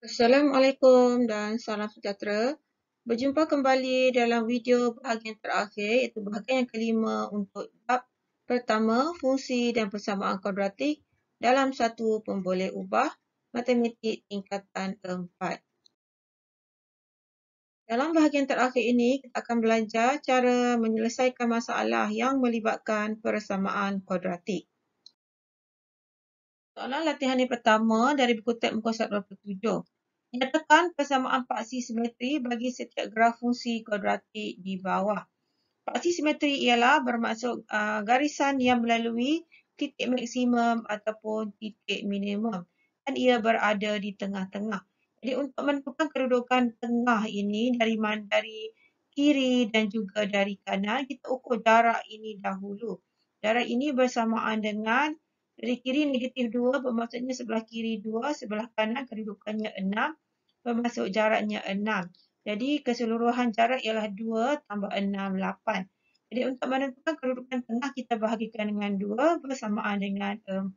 Assalamualaikum dan salam sejahtera. Berjumpa kembali dalam video bahagian terakhir iaitu bahagian yang kelima untuk bab pertama fungsi dan persamaan kuadratik dalam satu pemboleh ubah matematik tingkatan 4. Dalam bahagian terakhir ini kita akan belajar cara menyelesaikan masalah yang melibatkan persamaan kuadratik. Soalan latihan yang pertama dari buku teks muka surat 27. Nyatakan persamaan paksi simetri bagi setiap graf fungsi kuadratik di bawah. Paksi simetri ialah bermaksud garisan yang melalui titik maksimum ataupun titik minimum dan ia berada di tengah-tengah. Jadi untuk menentukan kedudukan tengah ini dari kiri dan juga dari kanan, kita ukur jarak ini dahulu. Jarak ini bersamaan dengan dari kiri negatif 2 bermaksudnya sebelah kiri 2, sebelah kanan kedudukannya 6 bermaksud jaraknya 6. Jadi keseluruhan jarak ialah 2 tambah 6, 8. Jadi untuk menentukan kedudukan tengah kita bahagikan dengan 2 bersamaan dengan 4.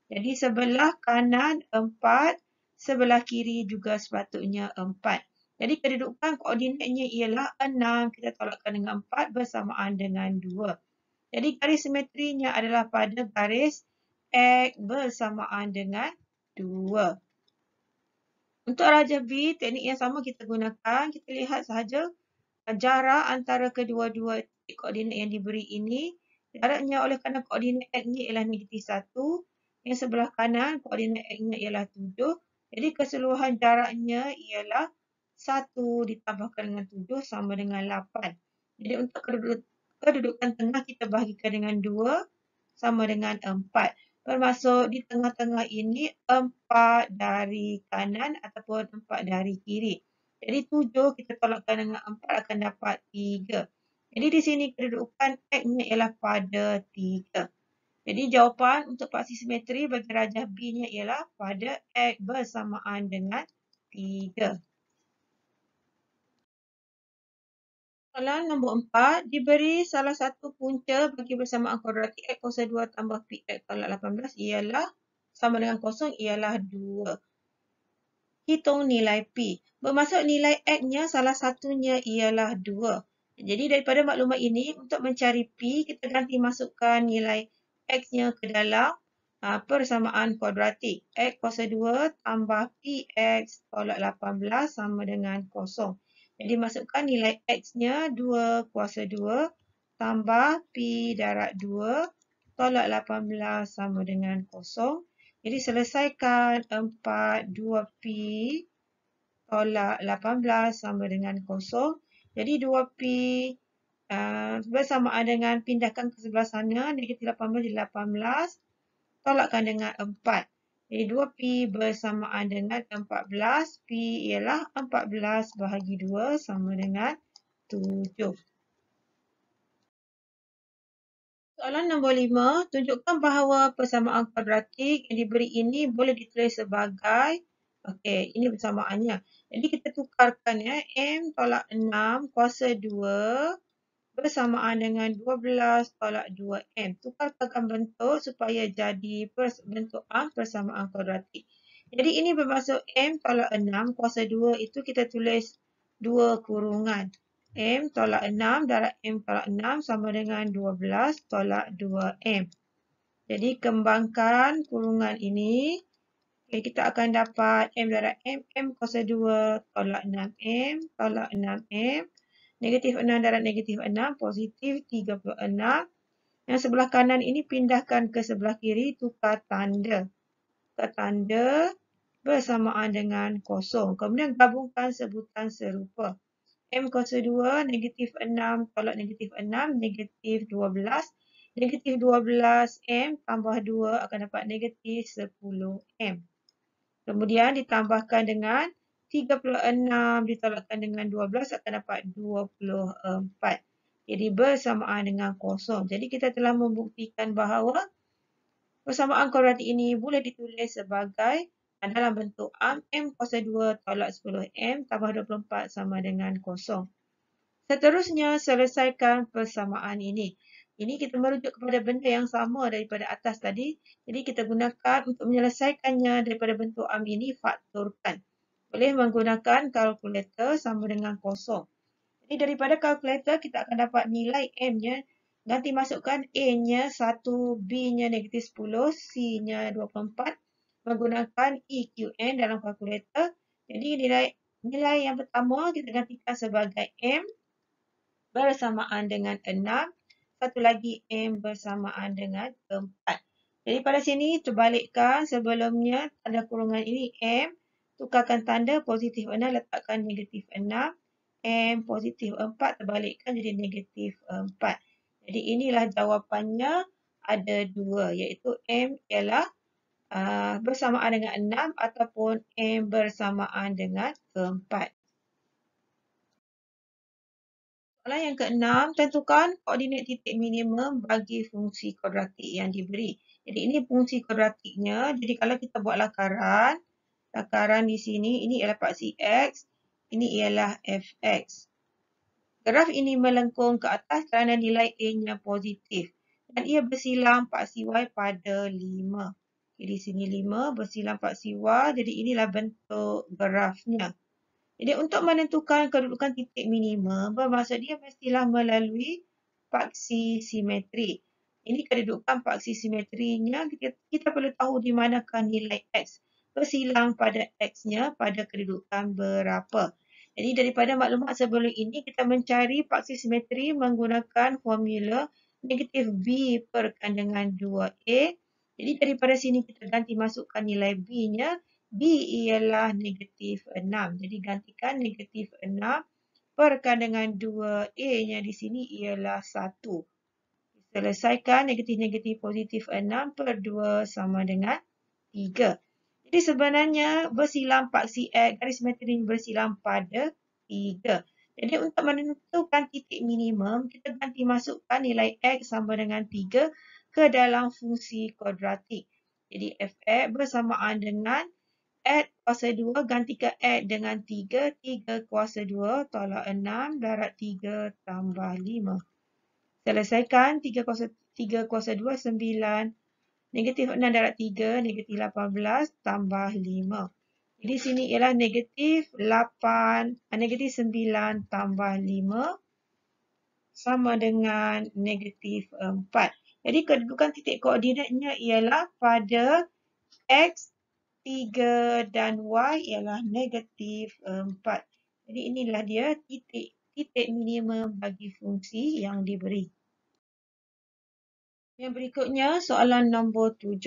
Jadi sebelah kanan 4, sebelah kiri juga sepatutnya 4. Jadi kedudukan koordinatnya ialah 6, kita tolakkan dengan 4 bersamaan dengan 2. Jadi garis simetrinya adalah pada garis X bersamaan dengan 2. Untuk rajah B, teknik yang sama kita gunakan. Kita lihat sahaja jarak antara kedua-dua titik koordinat yang diberi ini. Jaraknya oleh kerana koordinat X-nya ialah negatif 1. Yang sebelah kanan koordinat X-nya ialah 7. Jadi keseluruhan jaraknya ialah 1 ditambahkan dengan 7 sama dengan 8. Jadi untuk kedudukan tengah kita bahagikan dengan 2 sama dengan 4. Bermaksud di tengah-tengah ini 4 dari kanan ataupun 4 dari kiri. Jadi 7 kita tolakkan dengan 4 akan dapat 3. Jadi di sini kedudukan X-nya ialah pada 3. Jadi jawapan untuk paksi simetri bagi rajah B-nya ialah pada X bersamaan dengan 3. Soalan nombor 4, diberi salah satu punca bagi persamaan kuadratik X kuasa 2 tambah PX tolak 18 ialah sama dengan kosong ialah 2. Hitung nilai P. Bermaksud nilai X-nya salah satunya ialah 2. Jadi daripada maklumat ini, untuk mencari P, kita ganti masukkan nilai X-nya ke dalam persamaan kuadratik. X kuasa 2 tambah PX tolak 18 sama dengan kosong. Jadi masukkan nilai X-nya 2 kuasa 2 tambah P darab 2 tolak 18 sama dengan kosong. Jadi selesaikan 4, 2P tolak 18 sama dengan kosong. Jadi 2P bersamaan dengan pindahkan ke sebelah sana, negatif 18 jadi 18, tolakkan dengan 4. Jadi 2P bersamaan dengan 14, P ialah 14 bahagi 2 sama dengan 7. Soalan nombor 5, tunjukkan bahawa persamaan kuadratik yang diberi ini boleh ditulis sebagai, okey, ini persamaannya. Jadi kita tukarkan ya, M tolak 6 kuasa 2 bersamaan dengan 12 tolak 2M. Tukarkan bentuk supaya jadi bentuk persamaan kuadratik. Jadi ini bermaksud M tolak 6 kuasa 2 itu kita tulis 2 kurungan. M tolak 6 darab M tolak 6 sama dengan 12 tolak 2M. Jadi kembangkan kurungan ini. Okay, kita akan dapat M darab M, M kuasa 2 tolak 6M tolak 6M. Negatif 6 darab negatif 6, positif 36. Yang sebelah kanan ini pindahkan ke sebelah kiri, tukar tanda. Tukar tanda bersamaan dengan kosong. Kemudian gabungkan sebutan serupa. M kuasa 2, negatif 6 tolak negatif 6, negatif 12. Negatif 12M tambah 2 akan dapat negatif 10M. Kemudian ditambahkan dengan 36 ditolakkan dengan 12 akan dapat 24. Jadi bersamaan dengan kosong. Jadi kita telah membuktikan bahawa persamaan kuadratik ini boleh ditulis sebagai dalam bentuk M kuasa 2 tolak 10M tambah 24 sama dengan kosong. Seterusnya, selesaikan persamaan ini. Ini kita merujuk kepada benda yang sama daripada atas tadi. Jadi kita gunakan untuk menyelesaikannya daripada bentuk ini, faktorkan. Boleh menggunakan kalkulator sama dengan kosong. Jadi daripada kalkulator kita akan dapat nilai M-nya. Nanti masukkan A-nya 1, B-nya negatif 10, C-nya 24. Menggunakan EQN dalam kalkulator. Jadi nilai yang pertama kita gantikan sebagai M bersamaan dengan 6. Satu lagi M bersamaan dengan 4. Jadi pada sini terbalikkan sebelumnya tanda kurungan ini M. Tukarkan tanda positif 6 letakkan negatif 6. M positif 4 terbalikkan jadi negatif 4. Jadi inilah jawapannya ada 2 iaitu M ialah bersamaan dengan 6 ataupun M bersamaan dengan 4. Soalan yang keenam, tentukan koordinat titik minimum bagi fungsi kuadratik yang diberi. Jadi ini fungsi kuadratiknya. Jadi kalau kita buat lakaran di sini, ini ialah paksi X, ini ialah Fx. Graf ini melengkung ke atas kerana nilai A-nya positif. Dan ia bersilang paksi Y pada 5. Jadi sini 5 bersilang paksi Y, jadi inilah bentuk grafnya. Jadi untuk menentukan kedudukan titik minimum, bermaksud dia mestilah melalui paksi simetri. Ini kedudukan paksi simetrinya, kita perlu tahu di manakah nilai X. Bersilang pada X-nya pada kedudukan berapa. Jadi daripada maklumat sebelum ini, kita mencari paksi simetri menggunakan formula negatif B perkan dengan 2A. Jadi daripada sini kita ganti masukkan nilai B-nya. B ialah negatif 6. Jadi gantikan negatif 6 perkan dengan 2A-nya di sini ialah 1. Selesaikan negatif-negatif positif 6 per 2 sama dengan 3. Jadi sebenarnya bersilang paksi X, garis simetri bersilang pada 3. Jadi untuk menentukan titik minimum, kita ganti masukkan nilai X sama dengan 3 ke dalam fungsi kuadratik. Jadi Fx bersamaan dengan X kuasa 2, gantikan X dengan 3. 3 kuasa 2 tolak 6 darab 3 tambah 5. Selesaikan 3 kuasa 2, 9. Negatif 6 darab 3, negatif 18 tambah 5. Jadi sini ialah negatif 9 tambah 5 sama dengan negatif 4. Jadi kedudukan titik koordinatnya ialah pada X 3 dan Y ialah negatif 4. Jadi inilah dia titik minimum bagi fungsi yang diberi. Yang berikutnya soalan nombor 7.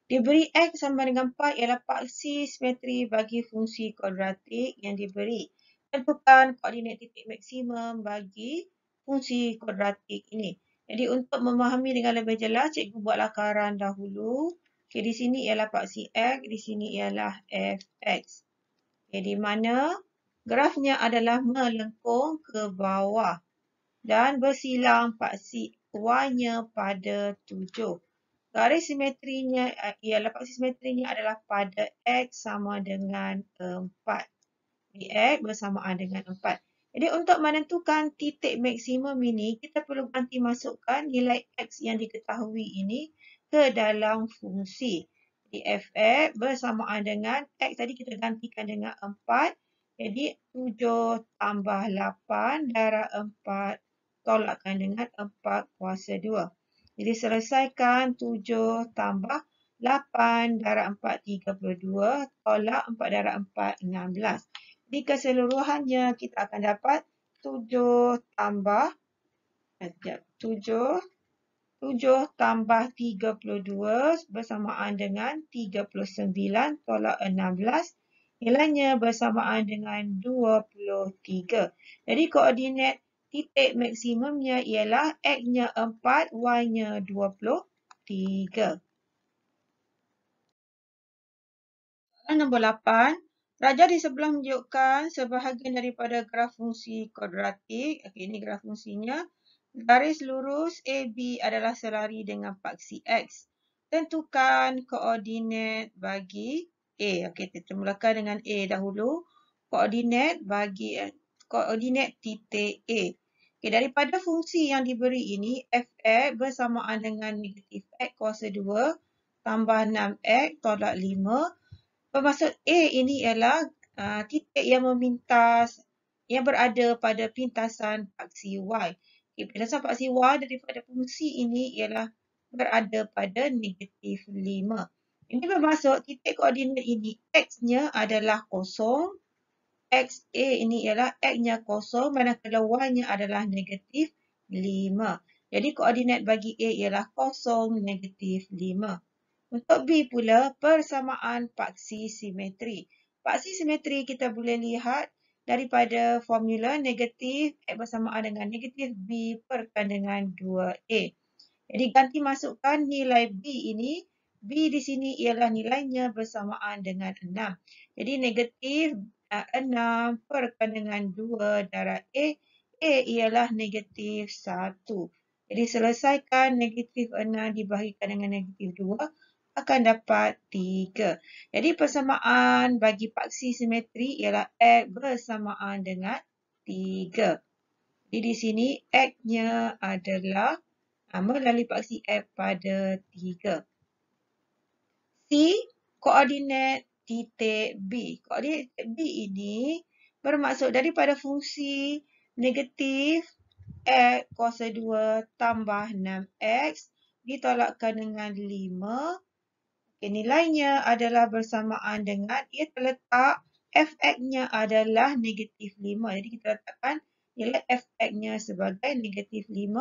Diberi X sama dengan 4 ialah paksi simetri bagi fungsi kuadratik yang diberi. Tentukan koordinat titik maksimum bagi fungsi kuadratik ini. Jadi untuk memahami dengan lebih jelas, cikgu buat lakaran dahulu. Okay, di sini ialah paksi X, di sini ialah Fx. Okay, di mana grafnya adalah melengkung ke bawah dan bersilang paksi Y-nya pada 7. Garis simetrinya ialah paksi simetrinya adalah pada X sama dengan 4. Di X bersamaan dengan 4. Jadi untuk menentukan titik maksimum ini, kita perlu ganti masukkan nilai X yang diketahui ini ke dalam fungsi. Di Fx bersamaan dengan X tadi kita gantikan dengan 4. Jadi 7 tambah 8 darab 4 tolakkan dengan 4 kuasa 2. Jadi selesaikan 7 tambah 8 darab 4 32 tolak 4 darab 4 16. Di keseluruhannya kita akan dapat 7 tambah 32 bersamaan dengan 39 tolak 16. Nilainya bersamaan dengan 23. Jadi koordinat titik maksimumnya ialah X-nya 4, Y-nya 23. Soalan nombor 8. Raja di sebelah menunjukkan sebahagian daripada graf fungsi kuadratik. Okey, ini graf fungsinya. Garis lurus AB adalah selari dengan paksi X. Tentukan koordinat bagi A. Okey, kita mulakan dengan A dahulu. Koordinat titik A. Okey, daripada fungsi yang diberi ini, Fx bersamaan dengan negatif X kuasa 2 tambah 6X tolak 5. Bermaksud A ini ialah titik yang memintas, yang berada pada pintasan paksi Y. Okay, pintasan paksi Y daripada fungsi ini ialah berada pada negatif 5. Ini bermaksud titik koordinat ini X-nya adalah kosong, XA ini ialah X-nya kosong, manakala Y-nya adalah negatif 5. Jadi koordinat bagi A ialah kosong, negatif 5. Untuk B pula, persamaan paksi simetri. Paksi simetri kita boleh lihat daripada formula negatif X bersamaan dengan negatif B perkan dengan 2A. Jadi ganti masukkan nilai B ini. B di sini ialah nilainya bersamaan dengan 6. Jadi negatif 6 perkan dengan 2 darab A. A ialah negatif 1. Jadi selesaikan negatif 6 dibahagikan dengan negatif 2 akan dapat 3. Jadi persamaan bagi paksi simetri ialah X bersamaan dengan 3. Jadi di sini X-nya adalah melalui paksi F pada 3. C, koordinat titik B. Koordinat titik B ini bermaksud daripada fungsi negatif X kuasa 2 tambah 6X ditolakkan dengan 5. Okay, nilainya adalah bersamaan dengan, ia terletak Fx-nya adalah negatif 5. Jadi kita letakkan nilai Fx-nya sebagai negatif 5.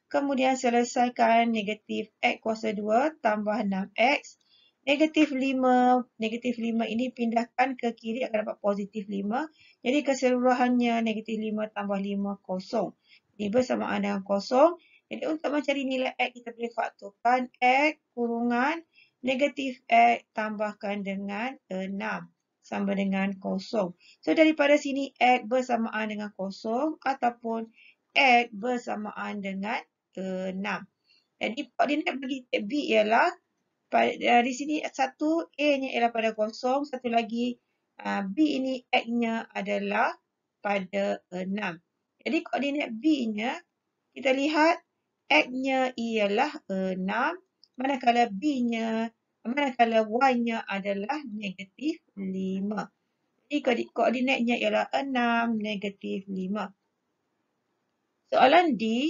Kemudian selesaikan negatif X kuasa 2 tambah 6X. Negatif 5 ini pindahkan ke kiri akan dapat positif 5. Jadi keseluruhannya negatif 5 tambah 5 kosong. Ini bersamaan dengan kosong. Jadi untuk mencari nilai X kita boleh faktorkan X kurungan negatif X tambahkan dengan 6 sama dengan 0. So daripada sini X bersamaan dengan 0 ataupun X bersamaan dengan 6. Jadi koordinat bagi titik B ialah di sini satu A-nya ialah pada 0, satu lagi B ini X-nya adalah pada 6. Jadi koordinat B-nya kita lihat X-nya ialah 6, manakala Y-nya adalah negatif 5. Jadi koordinatnya ialah 6, negatif 5. Soalan D,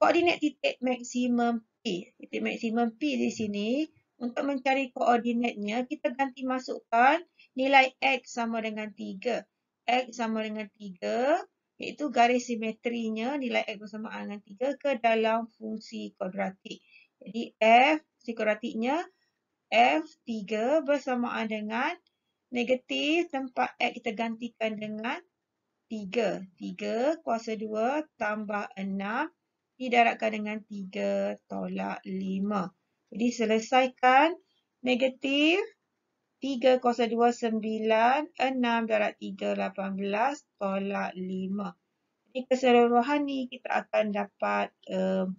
koordinat titik maksimum P. Titik maksimum P di sini, untuk mencari koordinatnya, kita ganti masukkan nilai X sama dengan 3. X sama dengan 3, iaitu garis simetrinya, nilai X bersamaan dengan 3 ke dalam fungsi kuadratik. Jadi F, fungsi kuadratiknya, F3 bersamaan dengan negatif tempat X kita gantikan dengan 3. 3 kuasa 2 tambah 6 didarabkan dengan 3 tolak 5. Jadi selesaikan negatif 3 kuasa 2 9, 6 darab 3 18 tolak 5. Jadi keseluruhan ni kita akan dapat 4.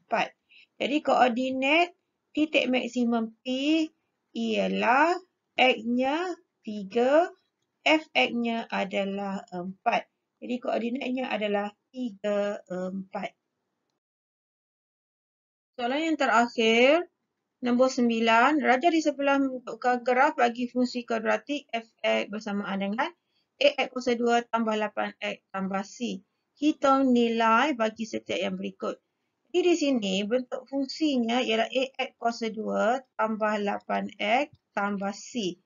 Jadi koordinat titik maksimum P ialah X-nya 3, Fx-nya adalah 4. Jadi koordinatnya adalah 3, 4. Soalan yang terakhir, nombor 9. Raja di sebelah membentukkan graf bagi fungsi kuadratik Fx bersamaan dengan Ax kuasa 2 tambah 8x tambah C. Hitung nilai bagi setiap yang berikut. Jadi di sini bentuk fungsinya ialah Ax kuasa 2 tambah 8x tambah C.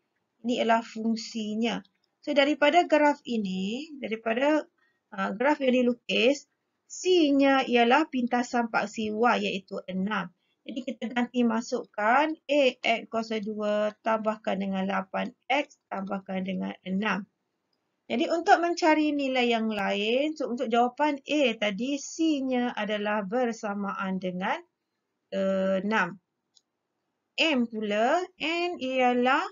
Ini ialah fungsinya. So daripada graf ini, daripada graf yang dilukis, C-nya ialah pintasan paksi Y iaitu 6. Jadi kita ganti masukkan Ax kuasa 2 tambahkan dengan 8x tambahkan dengan 6. Jadi untuk mencari nilai yang lain, so untuk jawapan A tadi, C-nya adalah bersamaan dengan 6. N pula, N ialah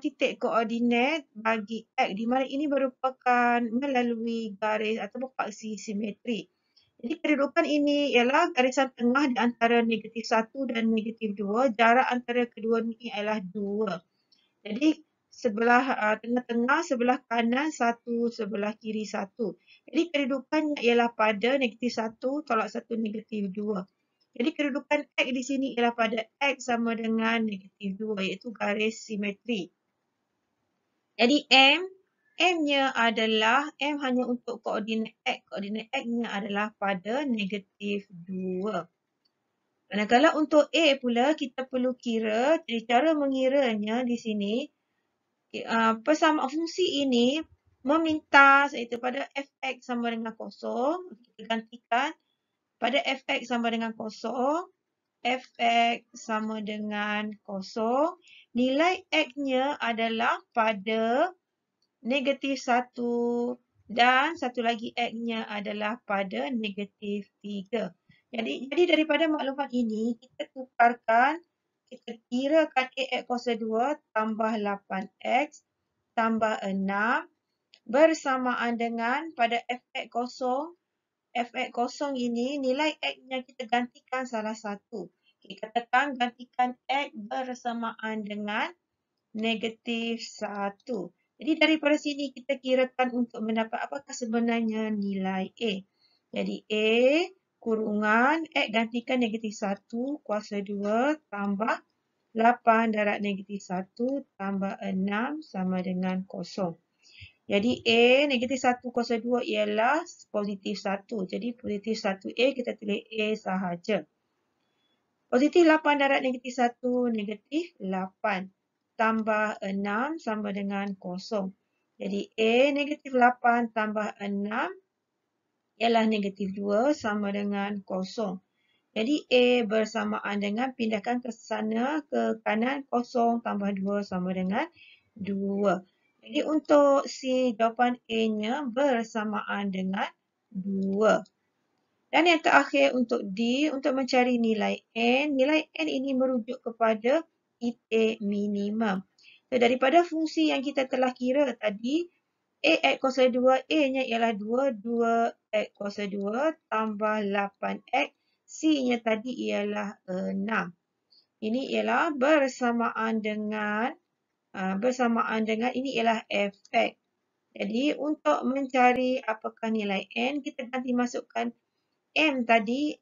titik koordinat bagi X, di mana ini merupakan melalui garis atau paksi simetri. Jadi kedudukan ini ialah garisan tengah di antara negatif 1 dan negatif 2. Jarak antara kedua ini ialah 2. Jadi sebelah tengah-tengah, sebelah kanan 1, sebelah kiri 1. Jadi kedudukannya ialah pada negatif 1 tolak 1 negatif 2. Jadi kedudukan X di sini ialah pada X sama dengan negatif 2, iaitu garis simetri. Jadi M-nya adalah, M hanya untuk koordinat X. Koordinat X-nya adalah pada negatif 2. Manakala untuk A pula, kita perlu kira, jadi cara mengiranya di sini, persamaan fungsi ini meminta iaitu pada fx sama dengan kosong. Kita gantikan pada fx sama dengan kosong. Fx sama dengan kosong. Nilai x-nya adalah pada negatif 1 dan satu lagi x-nya adalah pada negatif 3. Jadi daripada maklumat ini, kita tukarkan, kita kirakan AX kuasa 2 tambah 8X tambah 6 bersamaan dengan pada fx kosong. Fx kosong ini nilai X-nya kita gantikan salah satu. Kita katakan gantikan X bersamaan dengan negatif 1. Jadi daripada sini kita kirakan untuk mendapat apakah sebenarnya nilai A. Jadi A kurungan X gantikan negatif 1 kuasa 2 tambah 8 darab negatif 1 tambah 6 sama dengan kosong. Jadi A negatif 1 kuasa 2 ialah positif 1. Jadi positif 1A kita tulis A sahaja. Positif 8 darab negatif 1, negatif 8. Tambah 6 sama dengan kosong. Jadi A negatif 8 tambah 6 ialah negatif 2 sama dengan kosong. Jadi A bersamaan dengan pindahkan ke sana ke kanan kosong tambah 2 sama dengan 2. Jadi untuk si jawapan A-nya bersamaan dengan 2. Dan yang terakhir untuk D, untuk mencari nilai N. Nilai N ini merujuk kepada titik minimum. So, daripada fungsi yang kita telah kira tadi, A kuasa 2, A-nya ialah 2, 2X kuasa 2 tambah 8X. C-nya tadi ialah 6. Ini ialah bersamaan dengan ini ialah fx. Jadi untuk mencari apakah nilai N, kita ganti masukkan M tadi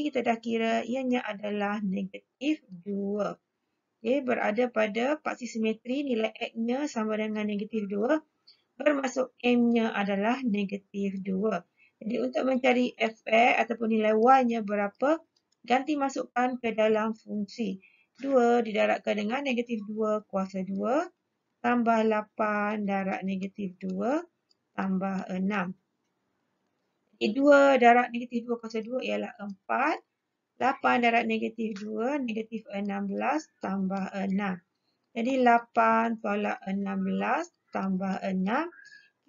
kita dah kira ianya adalah negatif 2. Okay, berada pada paksi simetri nilai X-nya sama dengan negatif 2. Bermaksud M-nya adalah negatif 2. Jadi untuk mencari fx ataupun nilai Y-nya berapa, ganti masukkan ke dalam fungsi. 2 didarabkan dengan negatif 2 kuasa 2 tambah 8 darab negatif 2 tambah 6. 2 darab negatif 2 kuasa 2 ialah 4. 8 darab negatif 2, negatif 16 tambah 6. Jadi 8 tolak 16 tambah 6.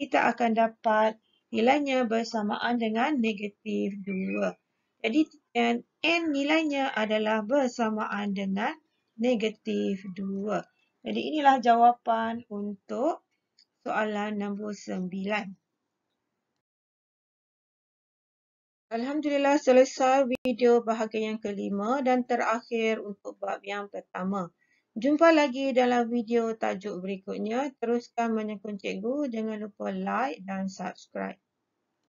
Kita akan dapat nilainya bersamaan dengan negatif 2. Jadi N nilainya adalah bersamaan dengan negatif 2. Jadi inilah jawapan untuk soalan nombor 9. Alhamdulillah selesai video bahagian yang kelima dan terakhir untuk bab yang pertama. Jumpa lagi dalam video tajuk berikutnya. Teruskan menyokong cikgu. Jangan lupa like dan subscribe.